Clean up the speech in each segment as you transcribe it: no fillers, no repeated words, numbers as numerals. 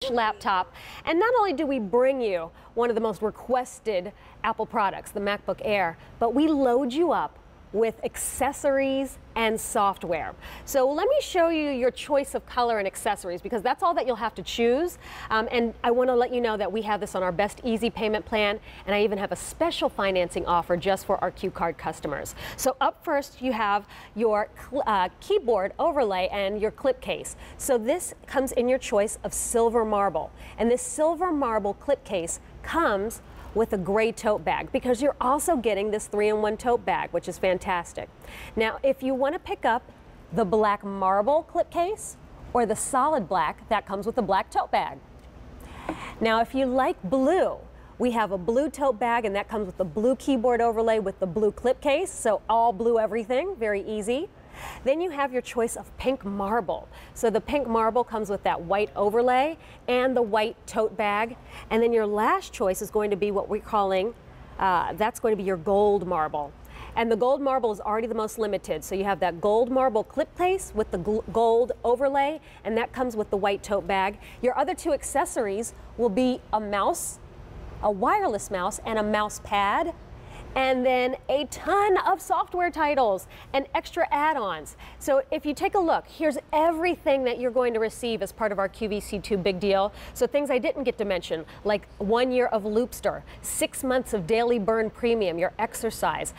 laptop. And not only do we bring you one of the most requested Apple products, the MacBook Air, but we load you up with accessories and software. So let me show you your choice of color and accessories, because that's all that you'll have to choose. And I want to let you know that we have this on our Best Easy payment plan, and I even have a special financing offer just for our Q Card customers. So up first, you have your keyboard overlay and your clip case. So this comes in your choice of silver marble, and this silver marble clip case comes with a gray tote bag, because you're also getting this 3-in-1 tote bag, which is fantastic. Now, if you want to pick up the black marble clip case or the solid black, that comes with the black tote bag. Now, if you like blue, we have a blue tote bag, and that comes with the blue keyboard overlay with the blue clip case, so all blue everything, very easy. Then you have your choice of pink marble. So the pink marble comes with that white overlay and the white tote bag. And then your last choice is going to be what we're calling, that's going to be your gold marble. And the gold marble is already the most limited. So you have that gold marble clip case with the gold overlay, and that comes with the white tote bag. Your other two accessories will be a mouse, a wireless mouse, and a mouse pad. And then a ton of software titles and extra add-ons. So if you take a look, here's everything that you're going to receive as part of our QVC2 big deal. So things I didn't get to mention, like 1 year of Loopster, 6 months of Daily Burn Premium, your exercise.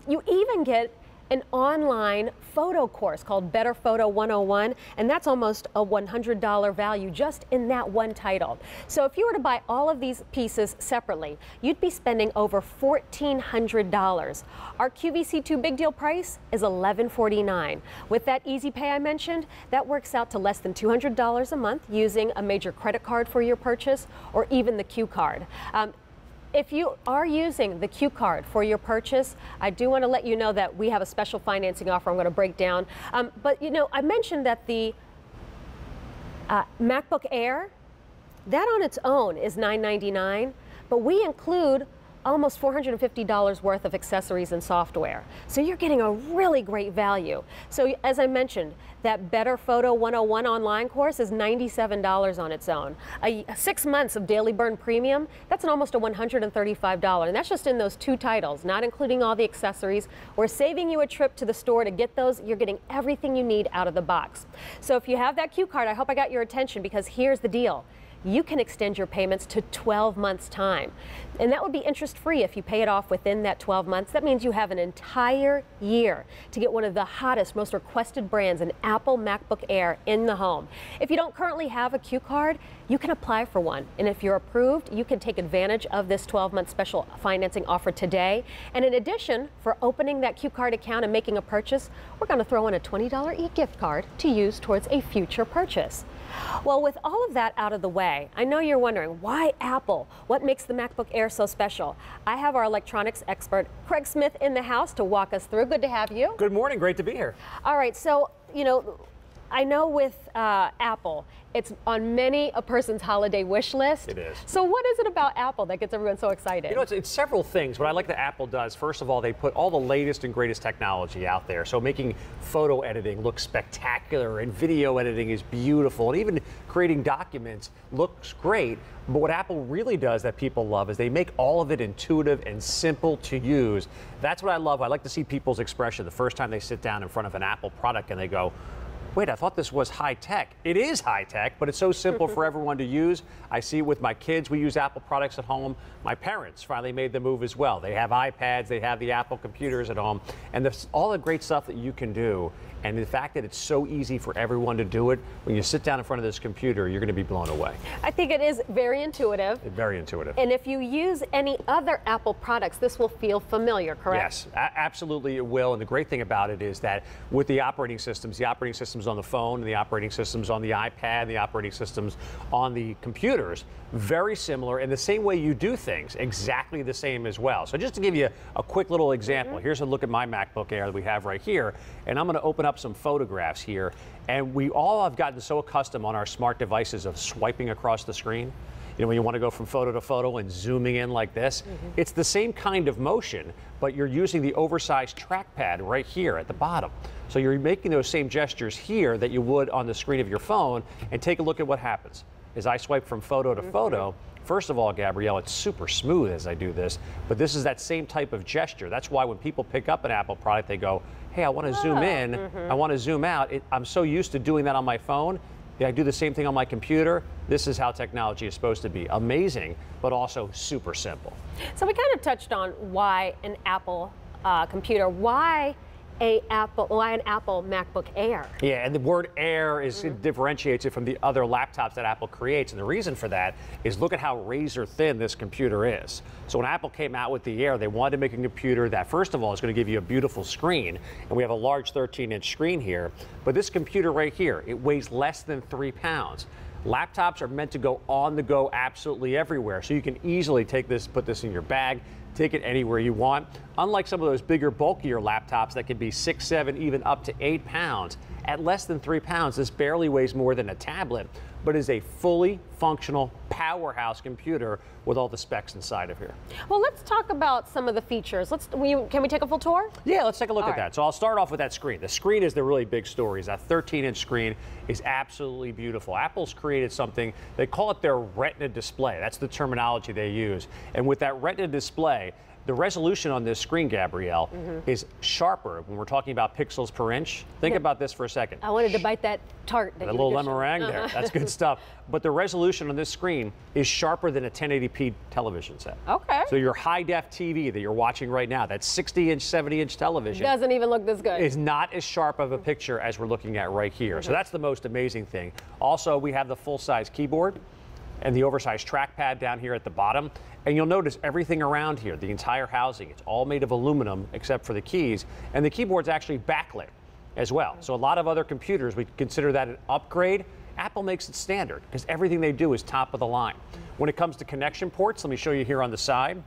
You even get an online photo course called Better Photo 101, and that's almost a $100 value just in that one title. So if you were to buy all of these pieces separately, you'd be spending over $1,400. Our QVC2 big deal price is $1,149. With that easy pay I mentioned, that works out to less than $200 a month using a major credit card for your purchase or even the Q card. If you are using the Q card for your purchase, I do want to let you know that we have a special financing offer I'm going to break down. But you know, I mentioned that the MacBook Air, that on its own is $999, but we include almost $450 worth of accessories and software. So you're getting a really great value. So as I mentioned, that Better Photo 101 online course is $97 on its own. 6 months of Daily Burn Premium, that's almost a $135, and that's just in those two titles, not including all the accessories. We're saving you a trip to the store to get those. You're getting everything you need out of the box. So if you have that Q card, I hope I got your attention, because here's the deal. You can extend your payments to 12 months' time. And that would be interest-free if you pay it off within that 12 months. That means you have an entire year to get one of the hottest, most requested brands, an Apple MacBook Air, in the home. If you don't currently have a Q card, you can apply for one. And if you're approved, you can take advantage of this 12-month special financing offer today. And in addition, for opening that Q card account and making a purchase, we're going to throw in a $20 e-gift card to use towards a future purchase. Well, with all of that out of the way, I know you're wondering, why Apple? What makes the MacBook Air so special? I have our electronics expert, Craig Smith, in the house to walk us through. Good to have you. Good morning. Great to be here. All right. So, you know, I know with Apple, it's on many a person's holiday wish list. It is. So what is it about Apple that gets everyone so excited? You know, it's several things. What I like that Apple does, first of all, they put all the latest and greatest technology out there. So making photo editing look spectacular, and video editing is beautiful, and even creating documents looks great. But what Apple really does that people love is they make all of it intuitive and simple to use. That's what I love. I like to see people's expression the first time they sit down in front of an Apple product and they go, wait, I thought this was high tech. It is high tech, but it's so simple for everyone to use. I see it with my kids. We use Apple products at home. My parents finally made the move as well. They have iPads, they have the Apple computers at home, and all the great stuff that you can do. And the fact that it's so easy for everyone to do it, when you sit down in front of this computer, you're going to be blown away. I think it is very intuitive. Very intuitive. And if you use any other Apple products, this will feel familiar, correct? Yes, absolutely it will. And the great thing about it is that with the operating systems on the phone, and the operating systems on the iPad, the operating systems on the computers, very similar, and the same way you do things, exactly the same as well. So just to give you a quick little example, here's a look at my MacBook Air that we have right here, and I'm going to open up some photographs here, and we all have gotten so accustomed on our smart devices of swiping across the screen. You know, when you want to go from photo to photo and zooming in like this, it's the same kind of motion, but you're using the oversized trackpad right here at the bottom. So you're making those same gestures here that you would on the screen of your phone, and take a look at what happens. as I swipe from photo to photo, first of all, Gabrielle, it's super smooth as I do this, but this is that same type of gesture. That's why when people pick up an Apple product, they go, hey, I want to zoom in, I want to zoom out. I'm so used to doing that on my phone. Yeah, I do the same thing on my computer. This is how technology is supposed to be. Amazing, but also super simple. So we kind of touched on why an Apple computer, why an Apple MacBook Air? Yeah, and the word Air is it differentiates it from the other laptops that Apple creates, and the reason for that is look at how razor thin this computer is. So when Apple came out with the Air, they wanted to make a computer that, first of all, is going to give you a beautiful screen, and we have a large 13-inch screen here, but this computer right here, it weighs less than 3 pounds. Laptops are meant to go on the go absolutely everywhere, so you can easily take this, put this in your bag, take it anywhere you want. Unlike some of those bigger, bulkier laptops that can be 6, 7, even up to 8 pounds, at less than 3 pounds, this barely weighs more than a tablet, but is a fully functional powerhouse computer with all the specs inside of here. Well, let's talk about some of the features. Can we take a full tour? Yeah, let's take a look at that. So I'll start off with that screen. The screen is the really big story. That 13-inch screen is absolutely beautiful. Apple's created something, they call it their Retina display. That's the terminology they use. And with that Retina display, the resolution on this screen, Gabrielle, is sharper when we're talking about pixels per inch. Think about this for a second. I wanted to bite that tart. That little meringue there. That's good stuff. But the resolution on this screen is sharper than a 1080p television set. Okay. So your high-def TV that you're watching right now, that 60-inch, 70-inch television, doesn't even look this good. Is not as sharp of a picture as we're looking at right here. So that's the most amazing thing. Also, we have the full-size keyboard and the oversized trackpad down here at the bottom. And you'll notice everything around here, the entire housing, it's all made of aluminum except for the keys. And the keyboard's actually backlit as well. So a lot of other computers, we consider that an upgrade. Apple makes it standard because everything they do is top of the line. When it comes to connection ports, let me show you here on the side.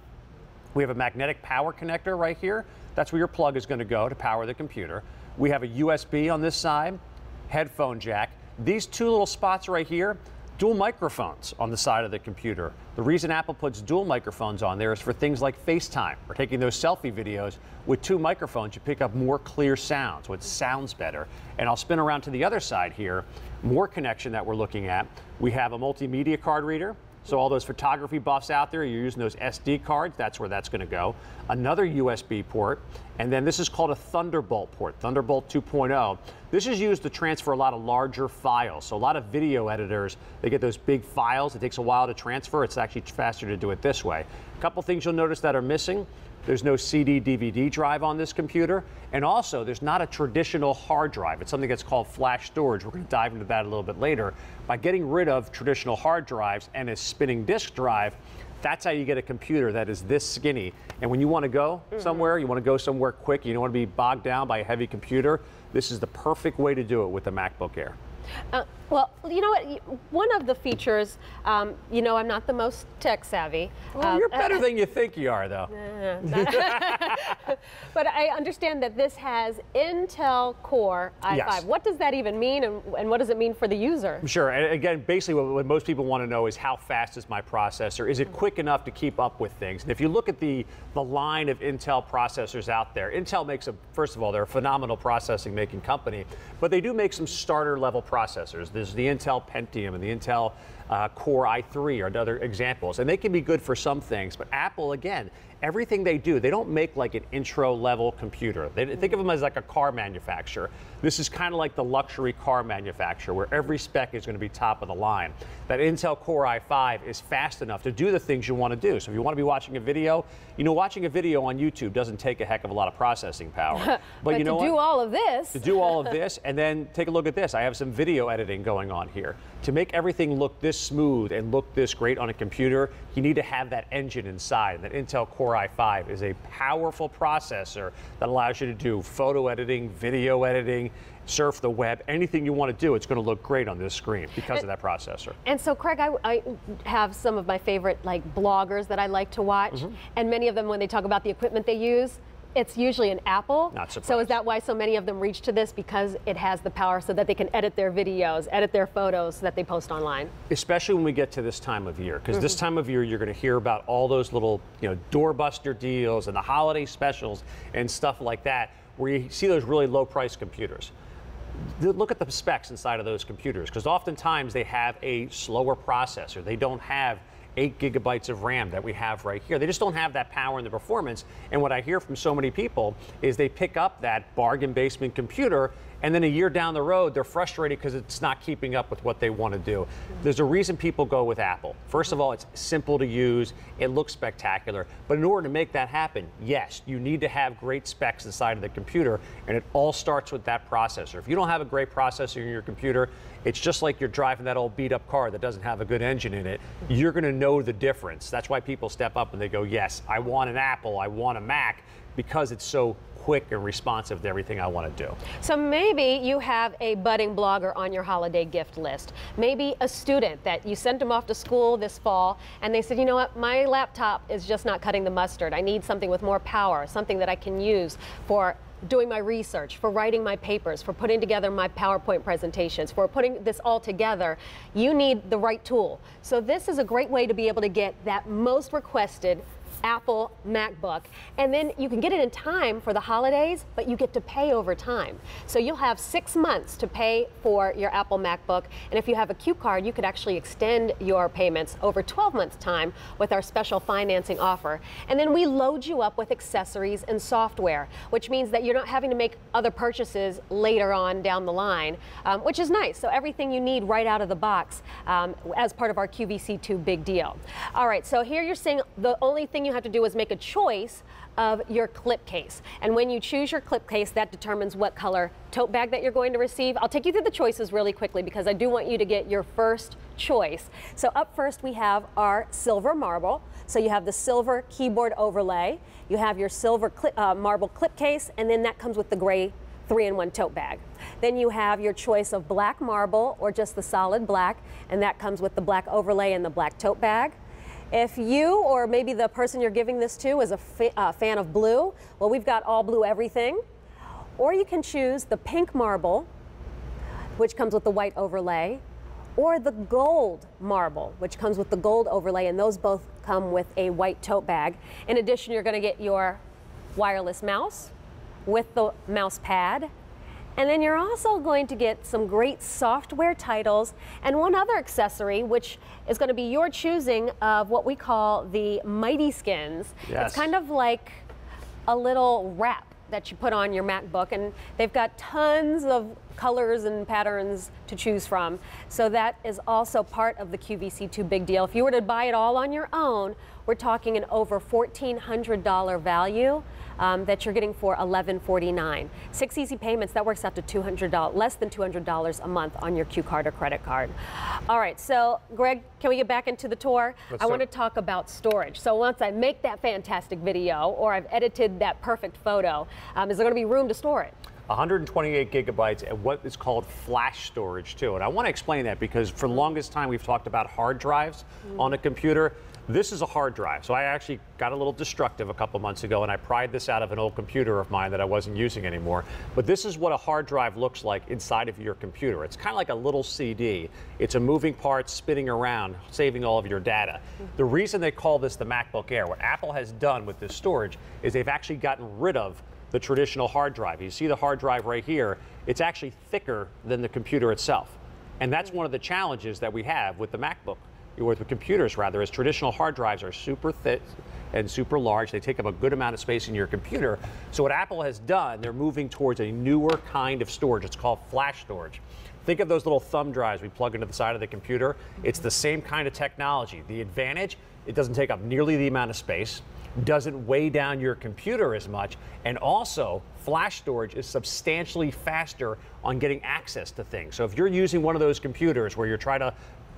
We have a magnetic power connector right here. That's where your plug is going to go to power the computer. We have a USB on this side, headphone jack. These two little spots right here, dual microphones on the side of the computer. The reason Apple puts dual microphones on there is for things like FaceTime or taking those selfie videos. With two microphones, you pick up more clear sound, so it sounds better. And I'll spin around to the other side here, more connection that we're looking at. We have a multimedia card reader. So all those photography buffs out there, you're using those SD cards, that's where that's going to go. Another USB port, and then this is called a Thunderbolt port, Thunderbolt 2.0. This is used to transfer a lot of larger files. So a lot of video editors, they get those big files. It takes a while to transfer. It's actually faster to do it this way. A couple things you'll notice that are missing. There's no CD, DVD drive on this computer. And also, there's not a traditional hard drive. It's something that's called flash storage. We're going to dive into that a little bit later. By getting rid of traditional hard drives and a spinning disk drive, that's how you get a computer that is this skinny. And when you want to go somewhere, you want to go somewhere quick, you don't want to be bogged down by a heavy computer, this is the perfect way to do it with the MacBook Air. Well, you know what? One of the features, you know, I'm not the most tech savvy. Well, you're better than you think you are, though. But I understand that this has Intel Core i5. Yes. What does that even mean, and what does it mean for the user? Sure. And again, basically what most people want to know is how fast is my processor? Is it quick enough to keep up with things? And if you look at the line of Intel processors out there, Intel makes first of all, they're a phenomenal processing making company, but they do make some starter level processors. There's the Intel Pentium and the Intel Core i3 are other examples, and they can be good for some things, but Apple, again, everything they do, they don't make like an intro level computer. They think of them as like a car manufacturer. This is kind of like the luxury car manufacturer where every spec is going to be top of the line. That Intel Core i5 is fast enough to do the things you want to do. So if you want to be watching a video, you know, watching a video on YouTube doesn't take a heck of a lot of processing power. But you know to do all of this. To do all of this, and then take a look at this. I have some video editing going on here. To make everything look this smooth and look this great on a computer, you need to have that engine inside. That Intel Core i5 is a powerful processor that allows you to do photo editing, video editing, surf the web, anything you want to do, it's going to look great on this screen because of that processor. And so, Craig, I have some of my favorite bloggers that I like to watch, and many of them, when they talk about the equipment they use, it's usually an Apple. Not surprised. So is that why so many of them reach to this, because it has the power so that they can edit their videos, edit their photos that they post online? Especially when we get to this time of year, because this time of year you're going to hear about all those little, doorbuster deals and the holiday specials and stuff like that, where you see those really low-priced computers. look at the specs inside of those computers, because oftentimes they have a slower processor. They don't have 8 gigabytes of RAM that we have right here. They just don't have that power and the performance. And what I hear from so many people is they pick up that bargain basement computer, and then a year down the road, they're frustrated because it's not keeping up with what they want to do. There's a reason people go with Apple. First of all, it's simple to use. It looks spectacular. But in order to make that happen, yes, you need to have great specs inside of the computer, and it all starts with that processor. If you don't have a great processor in your computer, it's just like you're driving that old beat-up car that doesn't have a good engine in it. You're going to know the difference. That's why people step up and they go, yes, I want an Apple, I want a Mac, because it's so quick and responsive to everything I want to do. So maybe you have a budding blogger on your holiday gift list. Maybe a student that you sent them off to school this fall and they said, you know what, my laptop is just not cutting the mustard. I need something with more power, something that I can use for doing my research, for writing my papers, for putting together my PowerPoint presentations, for putting this all together. You need the right tool. So this is a great way to be able to get that most requested Apple MacBook, and then you can get it in time for the holidays, but you get to pay over time. So you'll have 6 months to pay for your Apple MacBook, and if you have a Q card, you could actually extend your payments over 12 months time with our special financing offer. And then we load you up with accessories and software, which means that you're not having to make other purchases later on down the line, which is nice. So everything you need right out of the box as part of our QVC 2 big deal. All right, so here you're seeing the only thing you have to do is make a choice of your clip case. And when you choose your clip case, that determines what color tote bag that you're going to receive. I'll take you through the choices really quickly because I do want you to get your first choice. So up first we have our silver marble. So you have the silver keyboard overlay. You have your silver marble clip case, and then that comes with the gray 3-in-1 tote bag. Then you have your choice of black marble or just the solid black, and that comes with the black overlay and the black tote bag. If you or maybe the person you're giving this to is a fan of blue, well, we've got all blue everything. Or you can choose the pink marble, which comes with the white overlay, or the gold marble, which comes with the gold overlay, and those both come with a white tote bag. In addition, you're going to get your wireless mouse with the mouse pad. And then you're also going to get some great software titles and one other accessory, which is going to be your choosing of what we call the Mighty Skins. Yes. It's kind of like a little wrap that you put on your MacBook, and they've got tons of colors and patterns to choose from. So that is also part of the QVC 2 big deal. If you were to buy it all on your own, we're talking an over $1,400 value that you're getting for $1,149. 6 easy payments, that works out to $200, less than $200 a month on your Q card or credit card. All right, so Greg, can we get back into the tour? I want to talk about storage. So once I make that fantastic video or I've edited that perfect photo, is there going to be room to store it? 128 gigabytes and what is called flash storage too. And I want to explain that because for the longest time we've talked about hard drives on a computer. This is a hard drive. So I actually got a little destructive a couple months ago and I pried this out of an old computer of mine that I wasn't using anymore. But this is what a hard drive looks like inside of your computer. It's kind of like a little CD. It's a moving part spinning around, saving all of your data. The reason they call this the MacBook Air, what Apple has done with this storage is they've actually gotten rid of the traditional hard drive. You see the hard drive right here, it's actually thicker than the computer itself. And that's one of the challenges that we have with the MacBook, or with the computers rather, is traditional hard drives are super thick and super large. They take up a good amount of space in your computer. So what Apple has done, they're moving towards a newer kind of storage. It's called flash storage. Think of those little thumb drives we plug into the side of the computer. It's the same kind of technology. The advantage, it doesn't take up nearly the amount of space, doesn't weigh down your computer as much, and also flash storage is substantially faster on getting access to things. So if you're using one of those computers where you're trying to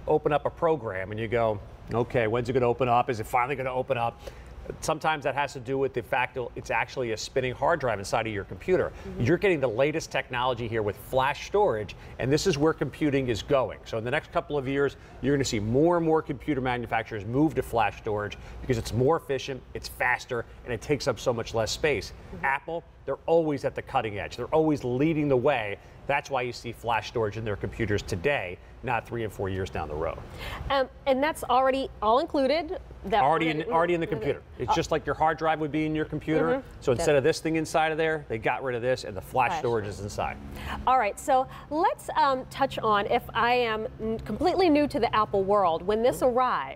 open up a program and you go, okay, when's it going to open up? Is it finally going to open up? Sometimes that has to do with the fact that it's actually a spinning hard drive inside of your computer. You're getting the latest technology here with flash storage, and this is where computing is going. So in the next couple of years, you're going to see more and more computer manufacturers move to flash storage because it's more efficient, it's faster, and it takes up so much less space. Apple they're always at the cutting edge. They're always leading the way. That's why you see flash storage in their computers today, not 3 and 4 years down the road. And that's already all included? Already in the computer. It's just like your hard drive would be in your computer. So instead of this thing inside of there, they got rid of this and the flash storage is inside. All right, so let's touch on, if I am completely new to the Apple world, when this arrives,